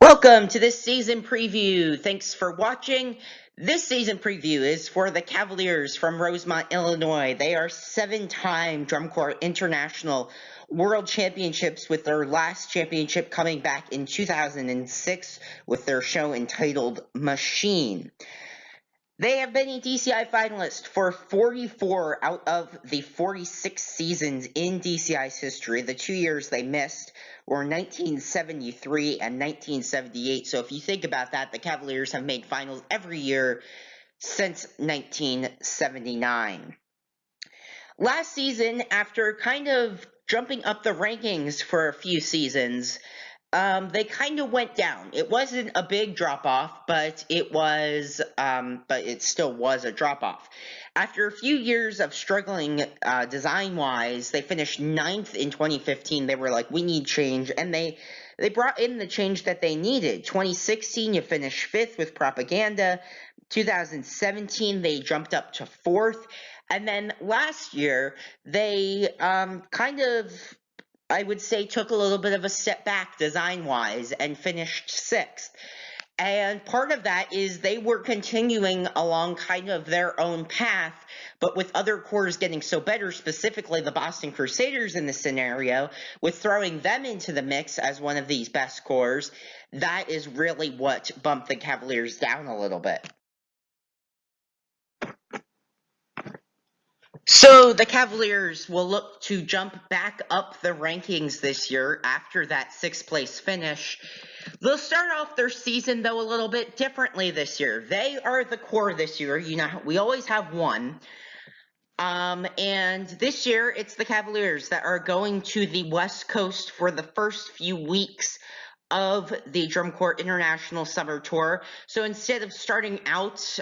Welcome to this season preview. Thanks for watching. This season preview is for the Cavaliers from Rosemont, Illinois. They are 7-time Drum Corps International World Championships, with their last championship coming back in 2006 with their show entitled Machine. They have been a DCI finalist for 44 out of the 46 seasons in DCI's history. The 2 years they missed were 1973 and 1978. So if you think about that, the Cavaliers have made finals every year since 1979. Last season, after kind of jumping up the rankings for a few seasons, they kind of went down. It wasn't a big drop-off, but it still was a drop-off. After a few years of struggling design-wise, they finished 9th in 2015. They were like, we need change, and they brought in the change that they needed. 2016, you finished 5th with Propaganda. 2017, they jumped up to 4th. And then last year, they I would say, took a little bit of a step back design-wise and finished 6th. And part of that is they were continuing along kind of their own path, but with other corps getting so better, specifically the Boston Crusaders in this scenario, with throwing them into the mix as one of these best corps, that is really what bumped the Cavaliers down a little bit. So the Cavaliers will look to jump back up the rankings this year after that 6th place finish. They'll start off their season, though, a little bit differently this year. They are the core this year. You know, we always have one. And this year, it's the Cavaliers that are going to the West Coast for the first few weeks of the Drum Corps International Summer Tour. So instead of starting out,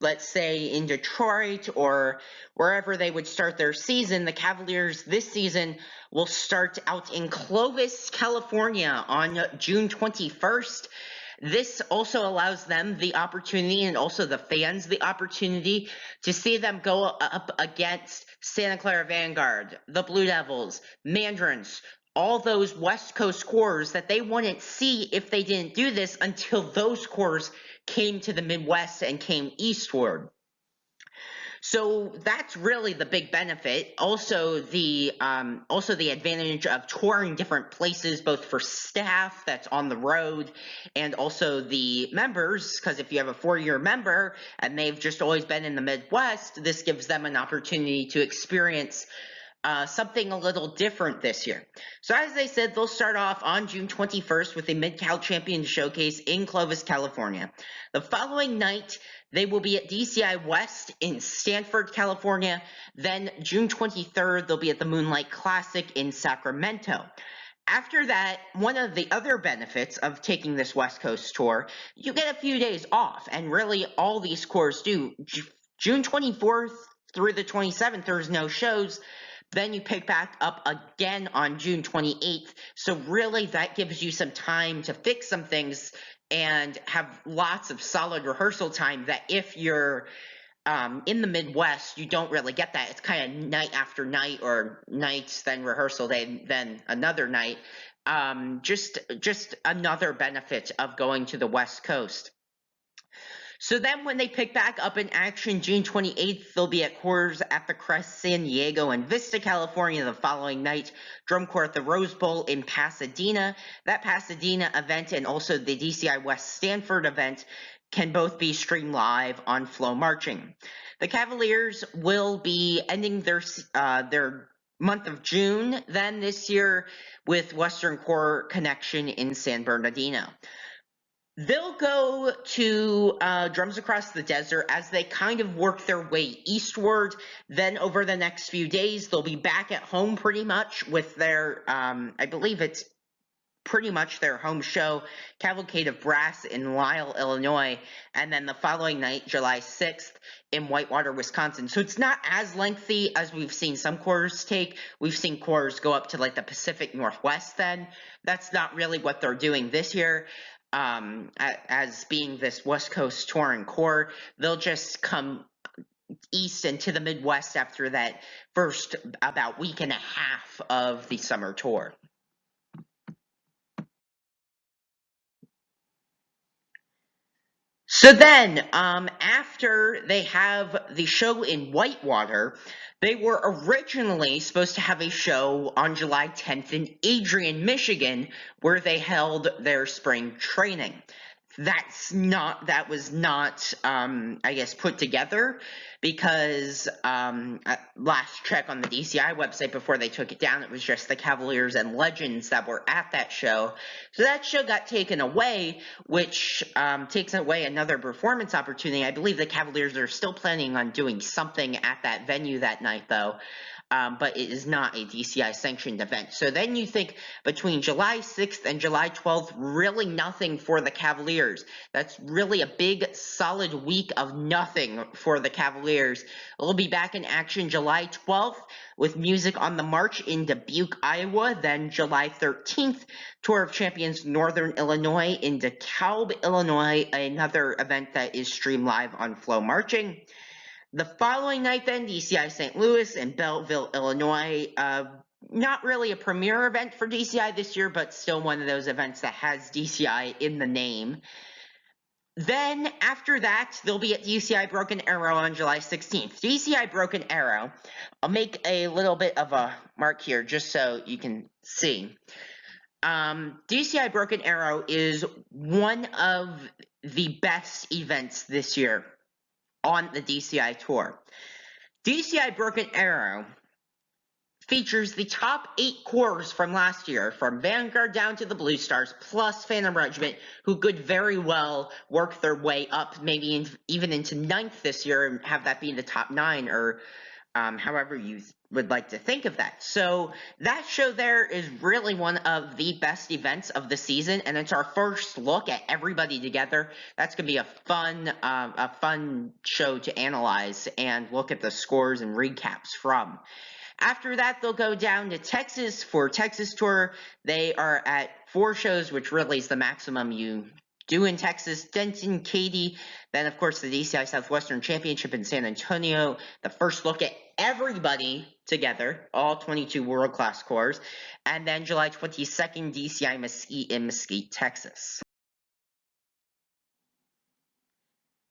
let's say in Detroit or wherever they would start their season, the Cavaliers this season will start out in Clovis, California on June 21st. This also allows them the opportunity, and also the fans the opportunity, to see them go up against Santa Clara Vanguard, the Blue Devils, Mandarins, all those West Coast corps that they wouldn't see if they didn't do this until those corps came to the Midwest and came eastward. So that's really the big benefit. Also the advantage of touring different places, both for staff that's on the road and also the members, because if you have a 4-year member and they've just always been in the Midwest, this gives them an opportunity to experience something a little different this year. So as I said, they'll start off on June 21st with a Mid-Cal Champions Showcase in Clovis, California. The following night, they will be at DCI West in Stanford, California. Then June 23rd, they'll be at the Moonlight Classic in Sacramento. After that, one of the other benefits of taking this West Coast tour, you get a few days off, and really all these corps do. June 24th through the 27th, there's no shows. Then you pick back up again on June 28th. So really that gives you some time to fix some things and have lots of solid rehearsal time that if you're in the Midwest, you don't really get that. It's kind of night after night, or nights, then rehearsal day, then another night. Just another benefit of going to the West Coast. So then when they pick back up in action June 28th, they'll be at Corps at the Crest San Diego and Vista, California the following night. Drum Corps at the Rose Bowl in Pasadena. That Pasadena event and also the DCI West Stanford event can both be streamed live on Flow Marching. The Cavaliers will be ending their month of June then this year with Western Corps Connection in San Bernardino. They'll go to Drums Across the Desert as they kind of work their way eastward. Then over the next few days, they'll be back at home pretty much with their, I believe it's pretty much their home show, Cavalcade of Brass in Lisle, Illinois. And then the following night, July 6th, in Whitewater, Wisconsin. So it's not as lengthy as we've seen some corps take. We've seen corps go up to like the Pacific Northwest then. That's not really what they're doing this year. As being this West Coast touring corps, they'll just come east and to the Midwest after that first about week and a half of the summer tour. So then, after they have the show in Whitewater, they were originally supposed to have a show on July 10th in Adrian, Michigan, where they held their spring training. That was not, I guess, put together because last check on the DCI website before they took it down, it was just the Cavaliers and Legends that were at that show. So that show got taken away, which takes away another performance opportunity. I believe the Cavaliers are still planning on doing something at that venue that night, though. But it is not a DCI sanctioned event. So then you think between July 6th and July 12th, really nothing for the Cavaliers. That's really a big, solid week of nothing for the Cavaliers. We'll be back in action July 12th with music on the march in Dubuque, Iowa. Then July 13th, Tour of Champions Northern Illinois in DeKalb, Illinois, another event that is streamed live on Flow Marching. The following night then, DCI St. Louis and Belleville, Illinois. Not really a premier event for DCI this year, but still one of those events that has DCI in the name. Then, after that, they'll be at DCI Broken Arrow on July 16th. DCI Broken Arrow, I'll make a little bit of a mark here just so you can see. DCI Broken Arrow is one of the best events this year on the DCI Tour. DCI Broken Arrow features the top 8 corps from last year, from Vanguard down to the Blue Stars, plus Phantom Regiment, who could very well work their way up, maybe even into 9th this year, and have that be in the top 9, or however you would like to think of that. So that show there is really one of the best events of the season, and it's our first look at everybody together. That's going to be a fun show to analyze and look at the scores and recaps from. After that, they'll go down to Texas for Texas Tour. They are at 4 shows, which really is the maximum you do in Texas. Denton, Katy, then of course the DCI Southwestern Championship in San Antonio. The first look at everybody together, all 22 world-class corps. And then July 22nd, DCI Mesquite in Mesquite, Texas.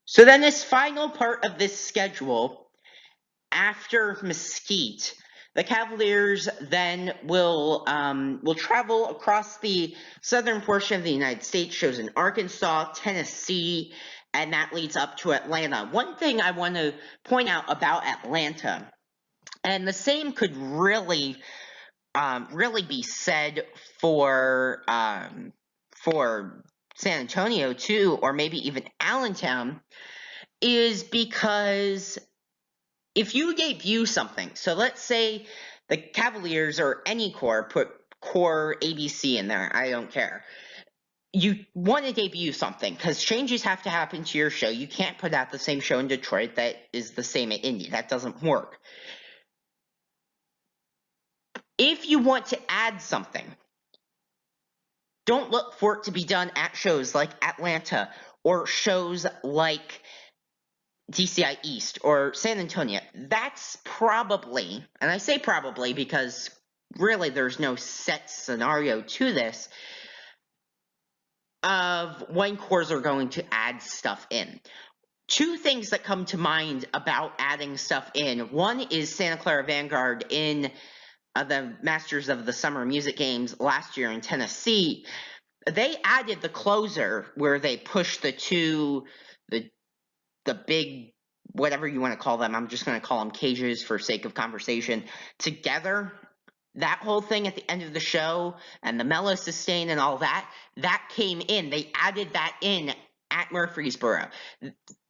So then this final part of this schedule, after Mesquite, the Cavaliers then will travel across the southern portion of the United States, shows in Arkansas, Tennessee, and that leads up to Atlanta. One thing I want to point out about Atlanta, and the same could really be said for San Antonio too, or maybe even Allentown, is because if you debut something, so let's say the Cavaliers or any corps, put corps ABC in there, I don't care. You want to debut something because changes have to happen to your show. You can't put out the same show in Detroit that is the same at Indy. That doesn't work. If you want to add something, don't look for it to be done at shows like Atlanta or shows like DCI East or San Antonio. That's probably, and I say probably because really there's no set scenario to this, of when corps are going to add stuff in. 2 things that come to mind about adding stuff in. One is Santa Clara Vanguard in the Masters of the Summer Music Games last year in Tennessee. They added the closer where they pushed the big, whatever you want to call them, I'm just going to call them cages for sake of conversation, together. That whole thing at the end of the show and the mellow sustain and all that came in. They added that in at Murfreesboro.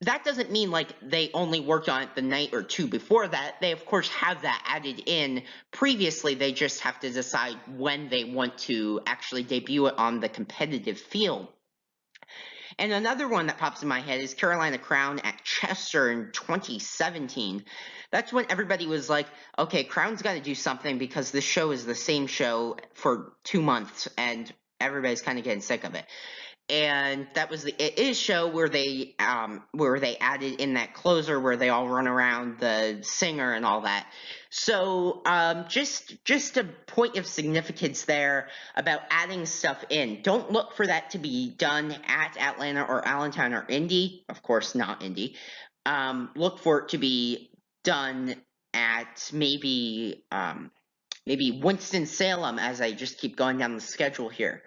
That doesn't mean like they only worked on it the night or 2 before that. They, of course, have that added in previously. They just have to decide when they want to actually debut it on the competitive field. And another one that pops in my head is Carolina Crown at Chester in 2017. That's when everybody was like, okay, Crown's got to do something because this show is the same show for 2 months and everybody's kind of getting sick of it. and that was the It Is show where they added in that closer where they all run around the singer and all that. So just a point of significance there about adding stuff in. Don't look for that to be done at Atlanta or Allentown or Indy. Of course, not Indy. Look for it to be done at maybe Winston-Salem, as I just keep going down the schedule here.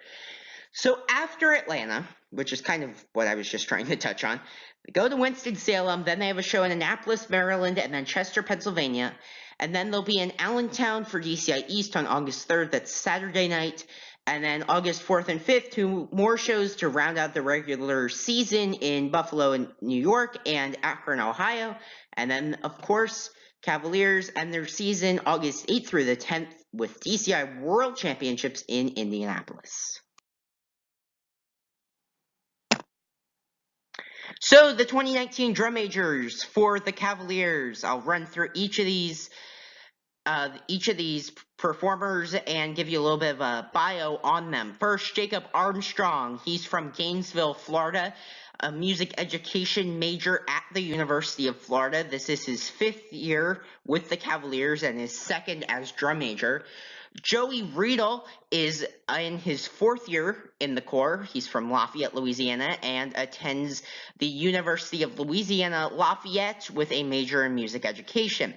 So after Atlanta, which is kind of what I was just trying to touch on, they go to Winston-Salem, then they have a show in Annapolis, Maryland, and then Chester, Pennsylvania, and then they'll be in Allentown for DCI East on August 3rd, that's Saturday night, and then August 4th and 5th, 2 more shows to round out the regular season in Buffalo and New York and Akron, Ohio, and then, of course, Cavaliers end their season August 8th through the 10th with DCI World Championships in Indianapolis. So the 2019 drum majors for the Cavaliers. I'll run through each of these performers and give you a little bit of a bio on them. First, Jacob Armstrong. He's from Gainesville, Florida, a music education major at the University of Florida. This is his 5th year with the Cavaliers and his 2nd as drum major. Joey Riedel is in his 4th year in the Corps. He's from Lafayette, Louisiana, and attends the University of Louisiana Lafayette with a major in music education.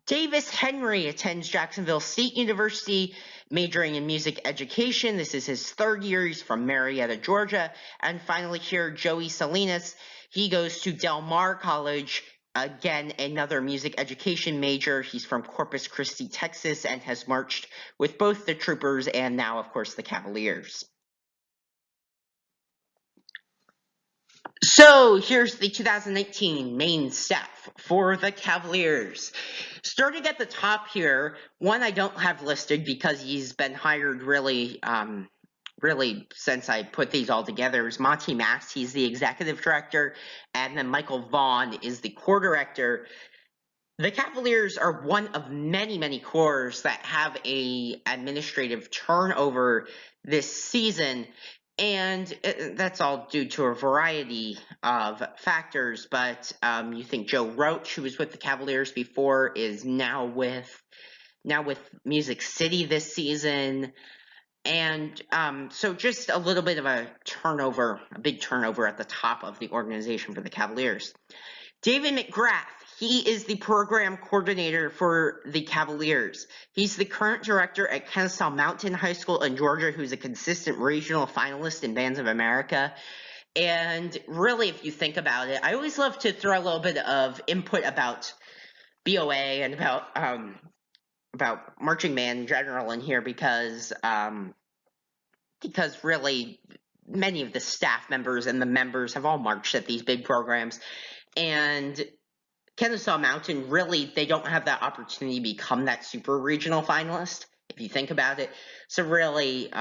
Davis Henry attends Jacksonville State University, majoring in music education. This is his 3rd year. He's from Marietta, Georgia. And finally here, Joey Salinas. He goes to Del Mar College. Again, another music education major. He's from Corpus Christi, Texas, and has marched with both the Troopers and now, of course, the Cavaliers. So here's the 2019 main staff for the Cavaliers. Starting at the top here, one I don't have listed because he's been hired really since I put these all together, is Monty Mast. He's the executive director, and then Michael Vaughn is the corps director. The Cavaliers are one of many, many corps that have a administrative turnover this season, and that's all due to a variety of factors, but you think Joe Roach, who was with the Cavaliers before, is now with Music City this season. And so just a little bit of a big turnover at the top of the organization for the Cavaliers. David McGrath, he is the program coordinator for the Cavaliers. He's the current director at Kennesaw Mountain High School in Georgia, who's a consistent regional finalist in Bands of America. And really, if you think about it, I always love to throw a little bit of input about BOA and about marching band in general in here because really many of the staff members and the members have all marched at these big programs, and Kennesaw Mountain, really, they don't have that opportunity to become that super regional finalist, if you think about it. So really,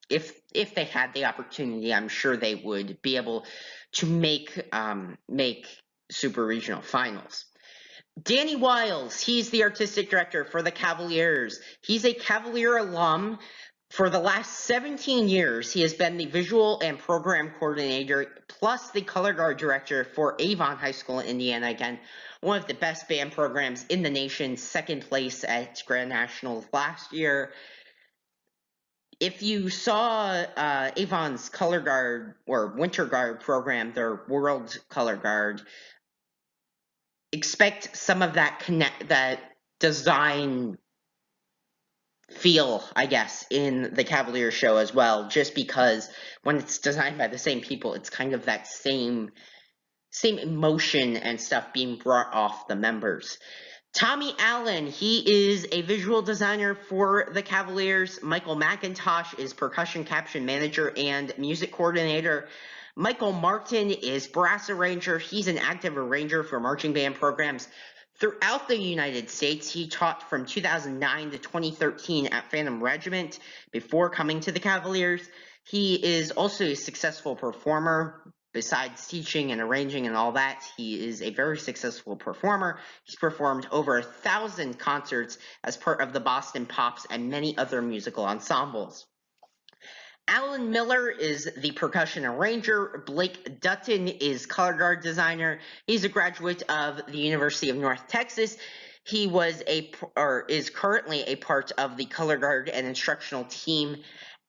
if they had the opportunity, I'm sure they would be able to make super regional finals. Danny Wiles, he's the artistic director for the Cavaliers. He's a Cavalier alum. For the last 17 years, he has been the visual and program coordinator, plus the color guard director for Avon High School in Indiana. Again, one of the best band programs in the nation, 2nd place at Grand Nationals last year. If you saw Avon's color guard or winter guard program, their world color guard, expect some of that design feel, I guess, in the Cavalier show as well, just because when it's designed by the same people, it's kind of that same emotion and stuff being brought off the members. Tommy Allen, he is a visual designer for the Cavaliers. Michael McIntosh is percussion caption manager and music coordinator. Michael Martin is brass arranger. He's an active arranger for marching band programs throughout the United States. He taught from 2009 to 2013 at Phantom Regiment before coming to the Cavaliers. He is also a successful performer. Besides teaching and arranging and all that, he is a very successful performer. He's performed over 1,000 concerts as part of the Boston Pops and many other musical ensembles. Alan Miller is the percussion arranger. Blake Dutton is color guard designer. He's a graduate of the University of North Texas. He is currently a part of the color guard and instructional team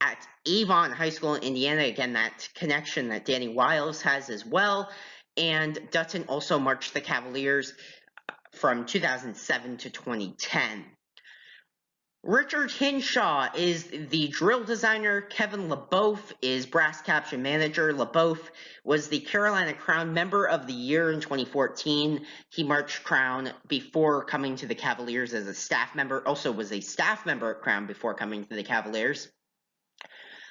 at Avon High School in Indiana. Again, that connection that Danny Wiles has as well. And Dutton also marched the Cavaliers from 2007 to 2010. Richard Hinshaw is the drill designer. Kevin LeBeouf is brass caption manager. LeBeouf was the Carolina Crown Member of the Year in 2014. He marched Crown before coming to the Cavaliers as a staff member. Also was a staff member at Crown before coming to the Cavaliers.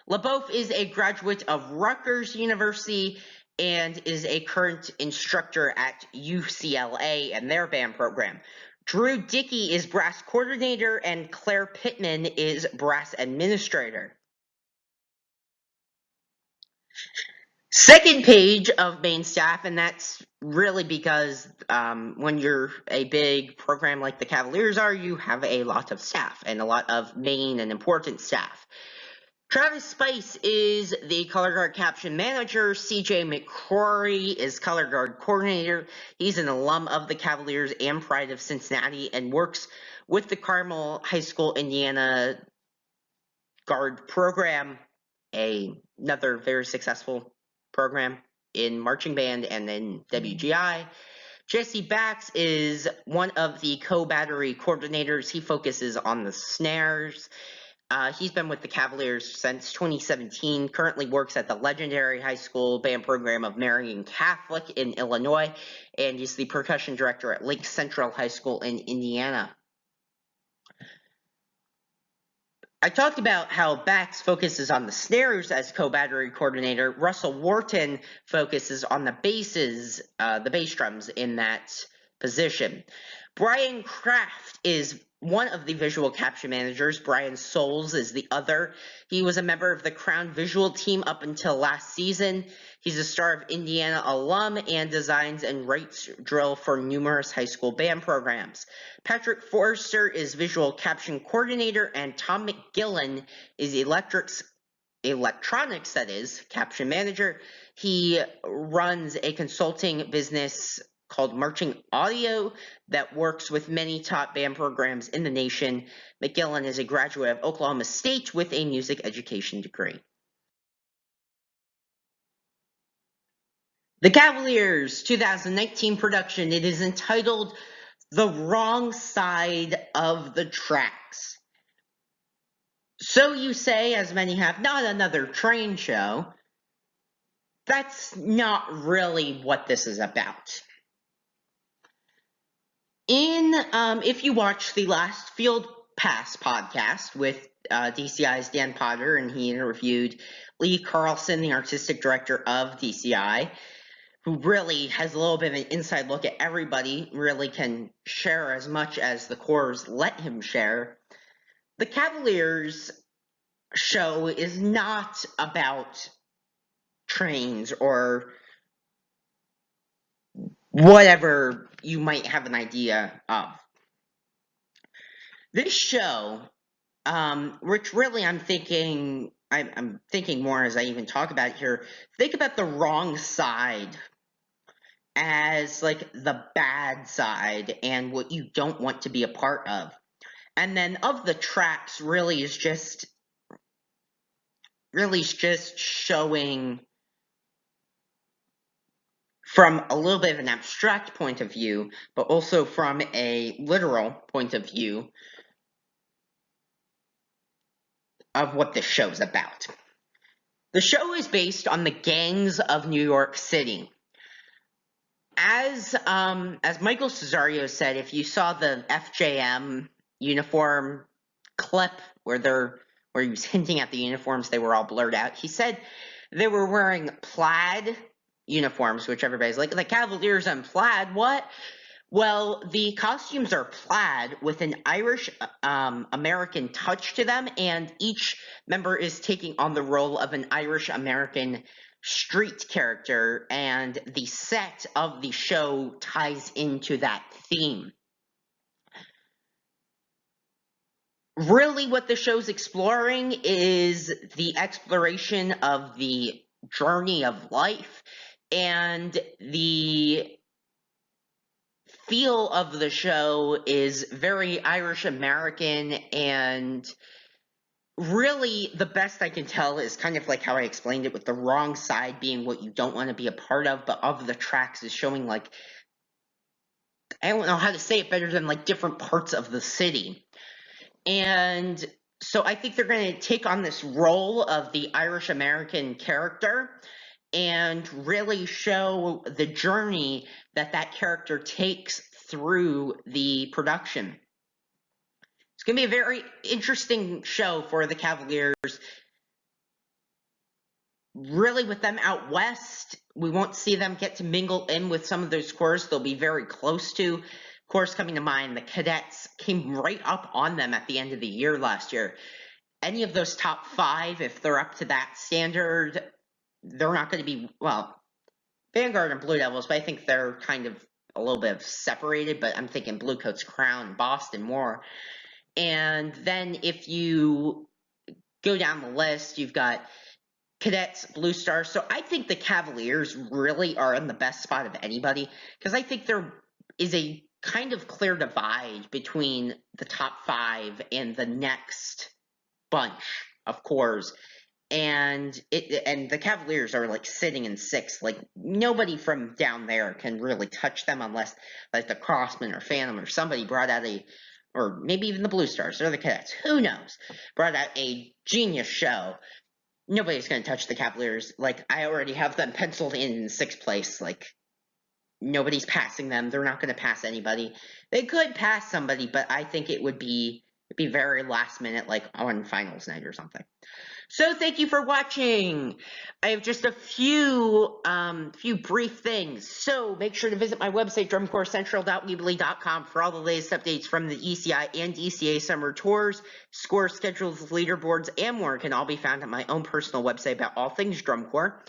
LeBeouf is a graduate of Rutgers University and is a current instructor at UCLA and their band program. Drew Dickey is brass coordinator, and Claire Pittman is brass administrator. Second page of main staff, and that's really because when you're a big program like the Cavaliers are, you have a lot of staff and a lot of main and important staff. Travis Spice is the color guard caption manager. CJ McCrory is color guard coordinator. He's an alum of the Cavaliers and Pride of Cincinnati and works with the Carmel High School, Indiana guard program, another very successful program in marching band and in WGI. Jesse Bax is one of the co-battery coordinators. He focuses on the snares. He's been with the Cavaliers since 2017, currently works at the legendary high school band program of Marian Catholic in Illinois, and he's the percussion director at Lake Central High School in Indiana. I talked about how Bax focuses on the snares as co-battery coordinator. Russell Wharton focuses on the basses, the bass drums in that position. Brian Kraft is one of the visual caption managers. Brian Souls is the other. He was a member of the Crown visual team up until last season. He's a Star of Indiana alum and designs and writes drill for numerous high school band programs. Patrick Forrester is visual caption coordinator, and Tom McGillen is electronics, that is, caption manager. He runs a consulting business called Marching Audio that works with many top band programs in the nation. McGillen is a graduate of Oklahoma State with a music education degree. The Cavaliers 2019 production, it is entitled The Wrong Side of the Tracks. So you say, as many have, not another train show. That's not really what this is about. If you watch the last Field Pass podcast with DCI's Dan Potter, and he interviewed Lee Carlson, the artistic director of DCI, who really has a little bit of an inside look at everybody, really can share as much as the cores let him share. The Cavaliers show is not about trains or whatever you might have an idea of. This show, which really I'm thinking more as I even talk about it here, think about the wrong side as like the bad side and what you don't want to be a part of. And then of the tracks really is just showing from a little bit of an abstract point of view, but also from a literal point of view of what this show's about. The show is based on the gangs of New York City. As Michael Cesario said, if you saw the FJM uniform clip where he was hinting at the uniforms, they were all blurred out. He said they were wearing plaid uniforms, which everybody's like, the Cavaliers and plaid, what? Well, the costumes are plaid with an Irish American touch to them, and each member is taking on the role of an Irish American street character, and the set of the show ties into that theme. really what the show's exploring is the exploration of the journey of life, and the feel of the show is very Irish American, and really the best I can tell is kind of like how I explained it, with the wrong side being what you don't want to be a part of, but of the tracks is showing, like, I don't know how to say it better than, like, different parts of the city. And so I think they're going to take on this role of the Irish American character and really show the journey that that character takes through the production. It's going to be a very interesting show for the Cavaliers. Really, with them out west, we won't see them get to mingle in with some of those cores they'll be very close to. Of course, coming to mind, the Cadets came right up on them at the end of the year last year. Any of those top 5, if they're up to that standard, they're not going to be, well, Vanguard and Blue Devils, but I think they're kind of a little bit separated, but I'm thinking Bluecoats, Crown, Boston more. And then if you go down the list, you've got Cadets, Blue Stars. So I think the Cavaliers really are in the best spot of anybody, because I think there is a kind of clear divide between the top 5 and the next bunch of cores. And the Cavaliers are like sitting in 6th. Like, nobody from down there can really touch them unless like the Crossmen or Phantom or somebody brought out or maybe even the Blue Stars or the Cadets, who knows, brought out a genius show. Nobody's going to touch the Cavaliers. Like, I already have them penciled in 6th place. Like, nobody's passing them. They're not going to pass anybody. They could pass somebody, but I think it would be very last minute, like on finals night or something. So thank you for watching. I have just a few brief things. So make sure to visit my website, drumcorpscentral.weebly.com, for all the latest updates from the ECI and ECA summer tours, score schedules, leaderboards, and more can all be found on my own personal website about all things drum corps.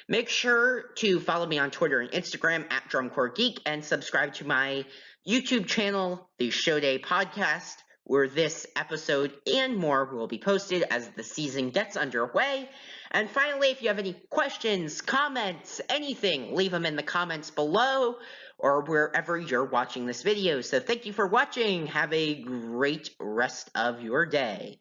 Make sure to follow me on Twitter and Instagram at DrumCorpsGeek, and subscribe to my YouTube channel, the Show Day Podcast, where this episode and more will be posted as the season gets underway. And finally, if you have any questions, comments, anything, leave them in the comments below or wherever you're watching this video. So thank you for watching. Have a great rest of your day.